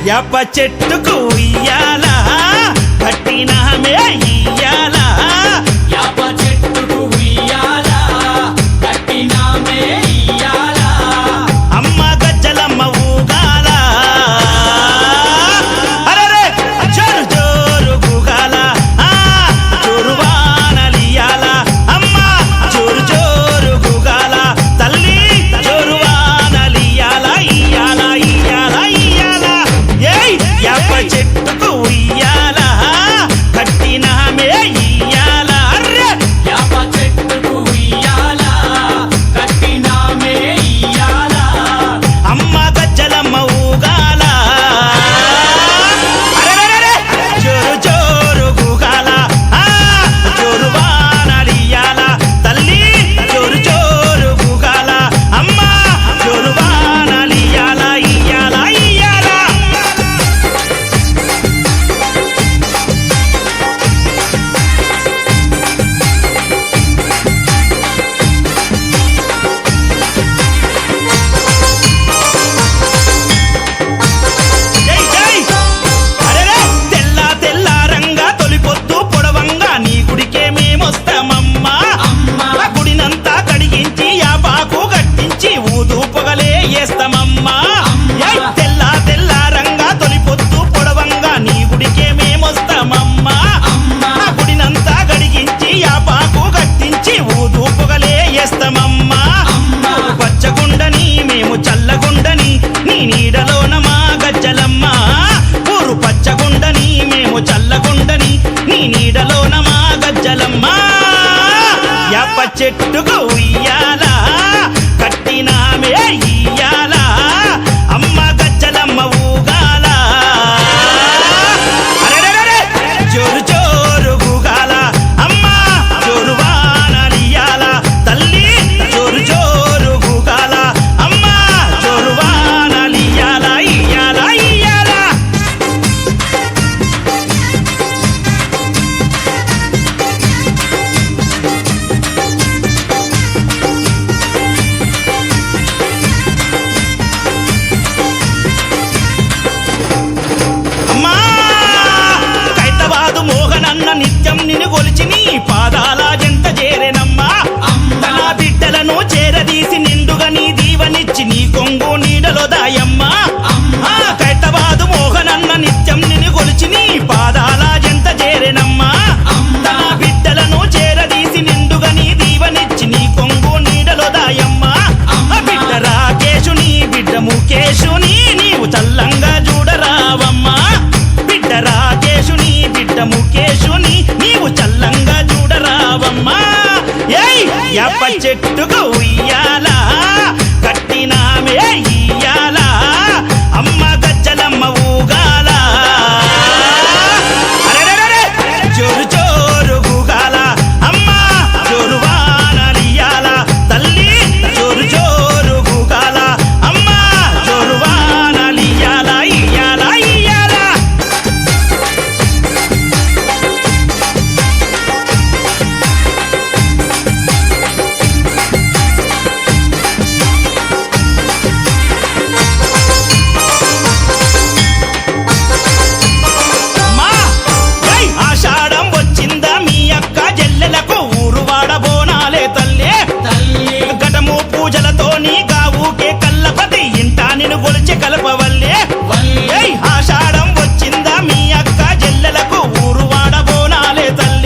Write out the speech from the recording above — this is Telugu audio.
యాప చెట్టుకు ఉయ్యాల కట్టినామే ఇయ్యాల యాప చెట్టుకు ఉయ్యాల కట్టినామే ఇయ్యాల అమ్మ గజ్జలమ్మ ఊగాల అరెరే జోరు జోరు గుగాల జోరు వానలియాల అమ్మ జోరు జోరు గుగాల తల్లి జోరు వానలియాల ఇయ్యాల ఇయ్యాల ఇయ్యాల ఏయ్ యాప చెట్టుకు ఉయ్యాల కట్టినామే ఇయ్యాల అర్రే యాప చెట్టుకు ఉయ్యాల కట్టినామే ఇయ్యాల అమ్మ గజ్జలమ్మ ఊగాల అరెరెరెరె జోరు జోరు గుగాల జోరు వానలియాల తల్లి జోరు జోరు గుగాల అమ్మ జోరు వానలియాల ఇయ్యాల ఇయ్యాల జై జై అరెరే తెల్ల తెల్లారంగా తొలిపొద్దు పొడవంగా నీ గుడికే మేమొస్తామమ్మా అమ్మా గుడినంతా కడిగించి యాపాకు గట్టించి ఊదు పొగలే వేస్తామమ్మా ఏయ్ తెల్ల తెల్లారంగా తొలిపొద్దు పొడవంగా నీ గుడికే మేమొస్తామమ్మా అమ్మా గుడినంతా గడిగించి యాపాకు గట్టించి ఊదు పొగలే వేస్తామమ్మా అమ్మా పచ్చగుండని మేము చల్లగుండని నీ నీడలోన మా గజ్జలమ్మ ఊరు పచ్చగుండని మేము చల్లగుండని నీ నీడలోన మా గజ్జలమ్మ యాప చెట్టుకు ఉయ్యాల కట్టినామే ఇయ్యాల అమ్మ గజ్జలమ్మ ఊగాల అరెరెరెరె జోరు జోరు గుగాల అమ్మ జోరు వానలియాల తల్లి జోరు జోరు గుగాల అమ్మ జోరు వానలియాల ఇయ్యాల ఇయ్యాల అమ్మా కైతవాదు మోహనన్న నిత్యం నిన్ను కొలిచి నీ పాదాల జంట చేరెనమ్మా తన బిడ్డలను చేరదీసి నిండుగా నీ దీవనిచ్చి నీ కొంగు నీడలో దాయమ్మా కైతవాదు మోహనన్న నిత్యం నిన్ను కొలిచి నీ పాదాల జంట చేరెనమ్మా తన బిడ్డలను చేరదీసి నిండుగా నీ దీవనిచ్చి నీ కొంగు నీడలో దాయమ్మా బిడ్డ రాకేశుని బిడ్డ ముఖేశుని నీవు చల్లంగా చూడరావమ్మా బిడ్డ రాకేశుని బిడ్డ ముఖేశుని నీవు చల్లంగా చూడరావమ్మా ఏయ్ యాప చెట్టుకు ఉయ్యాల కట్టినామే ఇయ్యాల అమ్మ గజ్జలమ్మ ఊగాల అరెరెరెరె జోరు జోరు గుగాల అమ్మ జోరు వానలియాల తల్లి జోరు జోరు గుగాల అమ్మ జోరు వానలియాల ఇయ్యాల ఇయ్యాల అమ్మా ఏయ్ ఆషాఢం వచ్చిందా మీ అక్క జల్లెలకు ఊరు వాడబోనాలే తల్లి తల్లి ఘటము పూజలతో నీ గావుకే కల్లపతి ఇంటా నిన్ను గొలిచి కలపవ